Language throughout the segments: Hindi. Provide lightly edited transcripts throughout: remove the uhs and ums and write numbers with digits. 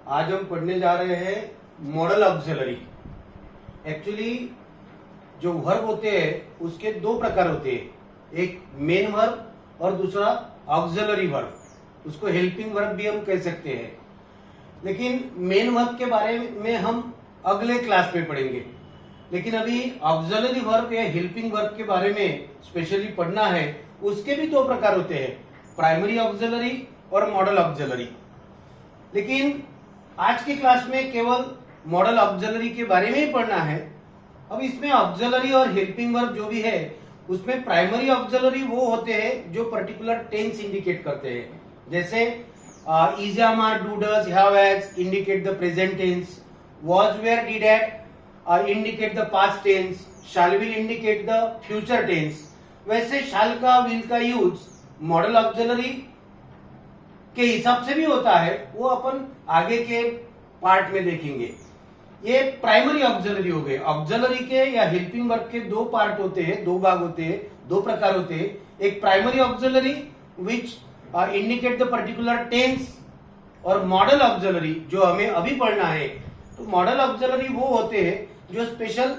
आज हम पढ़ने जा रहे हैं मॉडल ऑक्सिलरी। एक्चुअली जो वर्ब होते हैं उसके दो प्रकार होते हैं, एक मेन वर्ब और दूसरा ऑक्सिलरी वर्ब, उसको हेल्पिंग वर्ब भी हम कह सकते हैं। लेकिन मेन वर्ब के बारे में हम अगले क्लास में पढ़ेंगे, लेकिन अभी ऑक्सिलरी वर्ब या हेल्पिंग वर्ब के बारे में स्पेशली पढ़ना है। उसके भी दो प्रकार होते हैं, प्राइमरी ऑक्सिलरी और मॉडल ऑक्सिलरी। लेकिन आज की क्लास में केवल मॉडल ऑक्सिलरी के बारे में ही पढ़ना है। अब इसमें ऑक्सिलरी और हेल्पिंग वर्ब जो भी है उसमें प्राइमरी ऑक्सिलरी वो होते हैं जो पर्टिकुलर टेंस इंडिकेट करते हैं, जैसे is, am, are, do, does, have, has indicate the present tense, was, were, did, had indicate the past tense, shall, will indicate the future tense। वैसे shall का will का यूज मॉडल ऑक्सिलरी के हिसाब से भी होता है, वो अपन आगे के पार्ट में देखेंगे। ये प्राइमरी ऑक्सिलरी हो गए। ऑक्सिलरी के या हेल्पिंग वर्ब के दो पार्ट होते हैं, दो भाग होते हैं, दो प्रकार होते हैं। एक primary auxiliary which indicate the particular tense, और मॉडल ऑक्सिलरी जो हमें अभी पढ़ना है। तो मॉडल ऑक्सिलरी वो होते हैं जो स्पेशल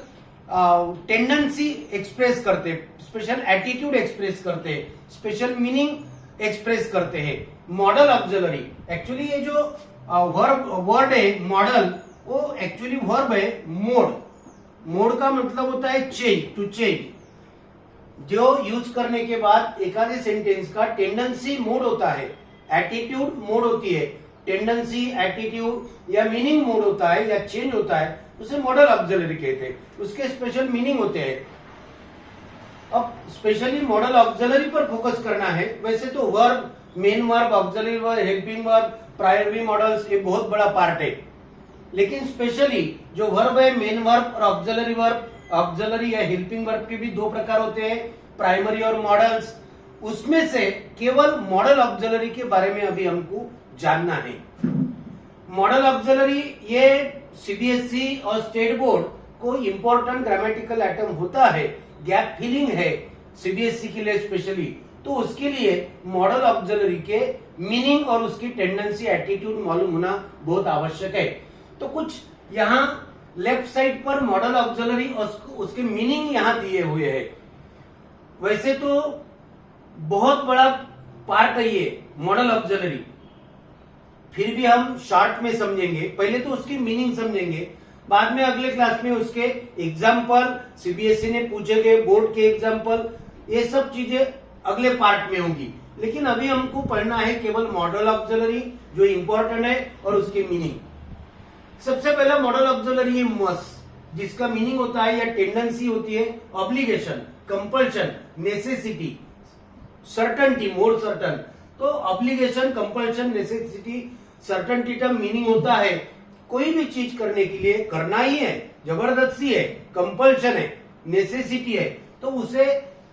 टेंडेंसी एक्सप्रेस करते हैं, स्पेशल एटीट्यूड एक्सप्रेस करते हैं, स्पेशल मीनिंग एक्सप्रेस करते हैं। मॉडल ऑक्सिलरी एक्चुअली ये जो वर्ड है मॉडल, वो एक्चुअली वर्ब है मोड। मोड का मतलब होता है चेंज, टू चेंज। जो यूज करने के बाद एकाधे सेंटेंस का टेंडेंसी मोड होता है, एटीट्यूड मोड होती है, टेंडेंसी, एटीट्यूड या मीनिंग मोड होता है या चेंज होता है, उसे मॉडल ऑक्सिलरी कहते हैं। उसके स्पेशल मीनिंग होते हैं। अब स्पेशली मॉडल ऑक्सिलरी पर फोकस करना है। वैसे तो verb, main verb, auxiliary verb, helping verb, primary models, ये बहुत बड़ा पार्ट है। लेकिन स्पेशली जो वर्ब है मेन वर्ब और ऑक्सिलरी वर्ब, ऑक्सिलरी या हेल्पिंग वर्ब के भी दो प्रकार होते हैं, प्राइमरी और मॉडल्स। उसमें से केवल मॉडल ऑक्सिलरी के बारे में अभी हमको जानना है। मॉडल ऑक्सिलरी ये सीबीएसई और स्टेट बोर्ड को इंपॉर्टेंट ग्रामेटिकल आइटम होता है, गैप फिलिंग है सीबीएसई के लिए स्पेशली। तो उसके लिए मॉडल ऑक्सिलरी के मीनिंग और उसकी टेंडेंसी, एटीट्यूड मालूम होना बहुत आवश्यक है। तो कुछ यहाँ लेफ्ट साइड पर मॉडल ऑक्सिलरी और उसके मीनिंग यहाँ दिए हुए हैं। वैसे तो बहुत बड़ा पार्ट है ये मॉडल ऑक्सिलरी, फिर भी हम शॉर्ट में समझेंगे। पहले तो उसकी मीनिंग समझेंगे, बाद में अगले क्लास में उसके एग्जाम्पल, सीबीएसई ने पूछे गए बोर्ड के एग्जाम्पल, ये सब चीजें अगले पार्ट में होंगी। लेकिन अभी हमको पढ़ना है केवल मॉडल ऑक्सिलरी जो इंपॉर्टेंट है और उसकी मीनिंग। सबसे पहला मॉडल ऑक्सिलरी है मस्ट, जिसका मीनिंग होता है या टेंडेंसी होती है ऑब्लिगेशन, कंपल्शन, नेसेसिटी, सर्टनटी, मोर सर्टन। तो ऑब्लिगेशन, कंपल्शन, नेसेसिटी, सर्टनटी का मीनिंग होता है कोई भी चीज करने के लिए करना ही है, जबरदस्ती है, कंपल्शन है, नेसेसिटी है, तो उसे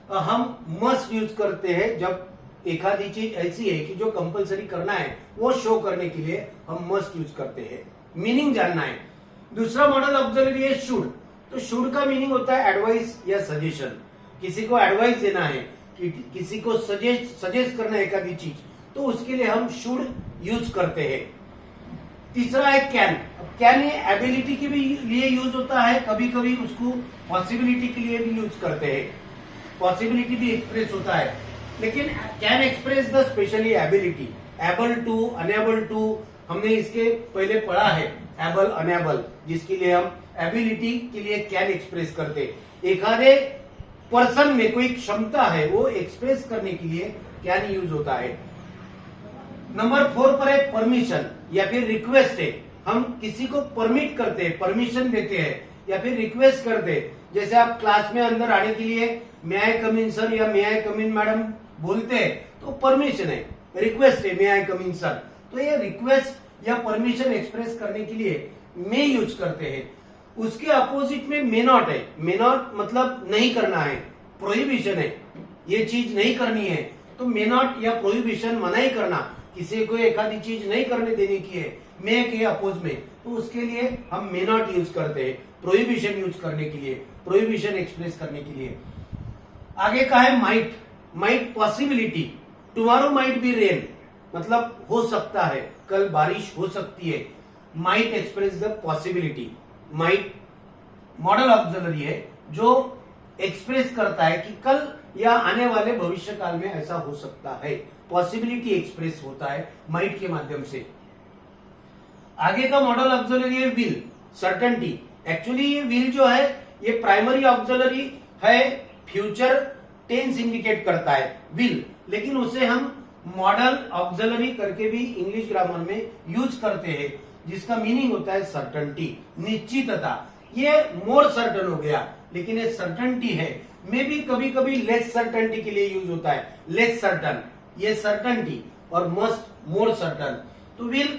हम मस्ट यूज करते हैं जब एक आधी चीज ऐसी है कि जो कंपल्सरी करना है वो शो करने के लिए हम मस्ट यूज करते हैं। मीनिंग जानना है। दूसरा मॉडल ऑक्सिलरी है शुड। तो शुड का मीनिंग होता है एडवाइस या सजेशन। किसी को एडवाइस देना है, किसी को सजेस्ट करना है एक आधी चीज, तो उसके लिए हम शुड यूज करते हैं। तीसरा है कैन। कैन ये एबिलिटी के भी लिए यूज होता है, कभी कभी उसको पॉसिबिलिटी के लिए भी यूज करते हैं। पॉसिबिलिटी भी एक्सप्रेस होता है, लेकिन can express the specially ability. Able to, unable to, हमने इसके पहले पढ़ा है, एबल, अनेबल, जिसके लिए हम एबिलिटी के लिए कैन एक्सप्रेस करते। एक आधे पर्सन में कोई क्षमता है वो एक्सप्रेस करने के लिए कैन यूज होता है। नंबर 4 पर है परमिशन या फिर रिक्वेस्ट है। हम किसी को परमिट करते हैं, परमिशन देते हैं या फिर रिक्वेस्ट करते हैं। जैसे आप क्लास में अंदर आने के लिए मे आई कम इन सर या मे आई कम इन मैडम बोलते हैं, तो परमिशन है, रिक्वेस्ट है, मे आई कम इन सर। तो ये रिक्वेस्ट या परमिशन एक्सप्रेस करने के लिए मे यूज करते हैं। उसके अपोजिट में मे नॉट है। मे नॉट मतलब नहीं करना है, प्रोहिबिशन है, ये चीज नहीं करनी है। तो मे नॉट या प्रोहिबिशन, मनाही करना, किसी को एक आधी चीज नहीं करने देने की है मे के अपोज में, तो उसके लिए हम मे नॉट यूज करते हैं, प्रोहिबिशन यूज करने के लिए, प्रोहिबिशन एक्सप्रेस करने के लिए। आगे का है might. Might possibility, tomorrow might be rain, मतलब हो सकता है, कल बारिश हो सकती है। Might express the possibility. Might model auxiliary है जो एक्सप्रेस करता है कि कल या आने वाले भविष्य काल में ऐसा हो सकता है। पॉसिबिलिटी एक्सप्रेस होता है माइट के माध्यम से। आगे का मॉडल ऑक्सिलरी है विल, सर्टेनिटी। एक्चुअली ये विल जो है ये प्राइमरी ऑक्सिलरी है, फ्यूचर टेंस इंडिकेट करता है विल, लेकिन उसे हम मॉडल ऑक्सिलरी करके भी इंग्लिश ग्रामर में यूज करते हैं, जिसका मीनिंग होता है सर्टेनिटी, निश्चितता। ये मोर सर्टन हो गया, लेकिन ये सर्टेनिटी है। मे भी कभी कभी लेस सर्टेनिटी के लिए यूज होता है, लेस सर्टन, ये सर्टेनिटी, और मस्ट मोर सर्टन। तो विल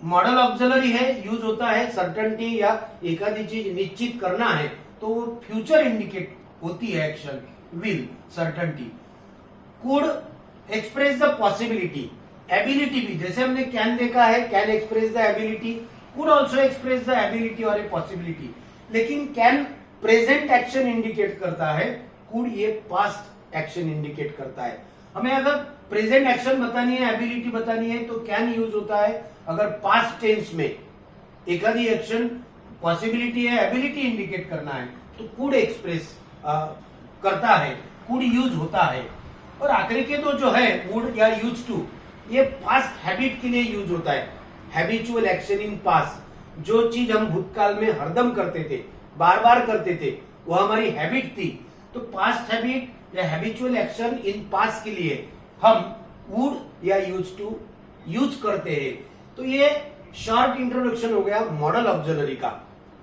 मॉडल ऑक्सिलरी है, यूज होता है सर्टेनिटी या एखादी चीज निश्चित करना है तो वो फ्यूचर इंडिकेट होती है action, will, certainty. Could express the possibility, ability भी, जैसे हमने कैन देखा है, can express the ability, could also express the ability और ए पॉसिबिलिटी। लेकिन कैन प्रेजेंट एक्शन इंडिकेट करता है, कुड ये पास्ट एक्शन इंडिकेट करता है। हमें अगर प्रेजेंट एक्शन बतानी है, एबिलिटी बतानी है तो कैन यूज होता है। अगर पास्ट टेंस में एखादी एक्शन पॉसिबिलिटी है, एबिलिटी इंडिकेट करना है तो कुड एक्सप्रेस करता है, कुड यूज होता है। और आखिरी के तो जो है वुड या यूज टू, ये पास्ट हैबिट के लिए यूज होता है। हैबिचुअल एक्शन इन पास्ट, जो चीज हम भूतकाल में हरदम करते थे, बार बार करते थे, वो हमारी हैबिट थी, तो पास्ट हैबिट या हैबिचुअल एक्शन इन पास्ट के लिए हम वुड या यूज टू यूज करते हैं। तो ये शॉर्ट इंट्रोडक्शन हो गया मॉडल ऑक्सिलरी का।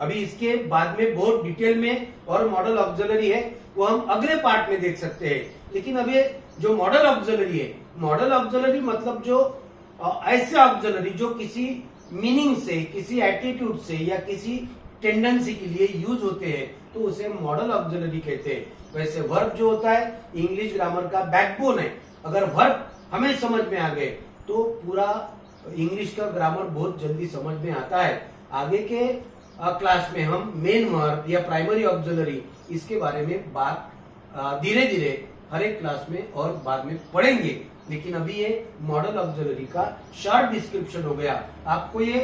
अभी इसके बाद में बहुत डिटेल में और मॉडल ऑक्सिलरी है वो हम अगले पार्ट में देख सकते हैं। लेकिन अभी जो मॉडल ऑक्सिलरी है, मॉडल ऑक्सिलरी मतलब जो ऐसे ऑक्सिलरी जो किसी मीनिंग से, किसी एटीट्यूड से या किसी टेंडेंसी के लिए यूज होते हैं तो उसे मॉडल ऑक्सिलरी कहते हैं। वैसे वर्ब जो होता है इंग्लिश ग्रामर का बैकबोन है। अगर वर्ब हमें समझ में आ गए तो पूरा इंग्लिश का ग्रामर बहुत जल्दी समझ में आता है। आगे के क्लास में हम मेन वर्ब या प्राइमरी ऑक्सिलरी इसके बारे में बात धीरे धीरे हर एक क्लास में और बाद में पढ़ेंगे। लेकिन अभी ये मॉडल ऑक्सिलरी का शॉर्ट डिस्क्रिप्शन हो गया। आपको ये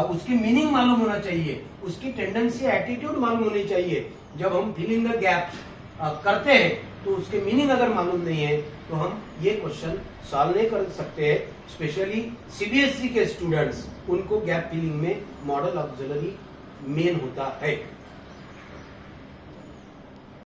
उसकी मीनिंग मालूम होना चाहिए, उसकी टेंडेंसी, एटीट्यूड मालूम होनी चाहिए। जब हम फिल इन द गैप्स करते हैं तो उसके मीनिंग अगर मालूम नहीं है तो हम ये क्वेश्चन सॉल्व नहीं कर सकते हैं। स्पेशली सीबीएसई के स्टूडेंट्स, उनको गैप फिलिंग में मॉडल ऑक्सिलरी मेन होता है।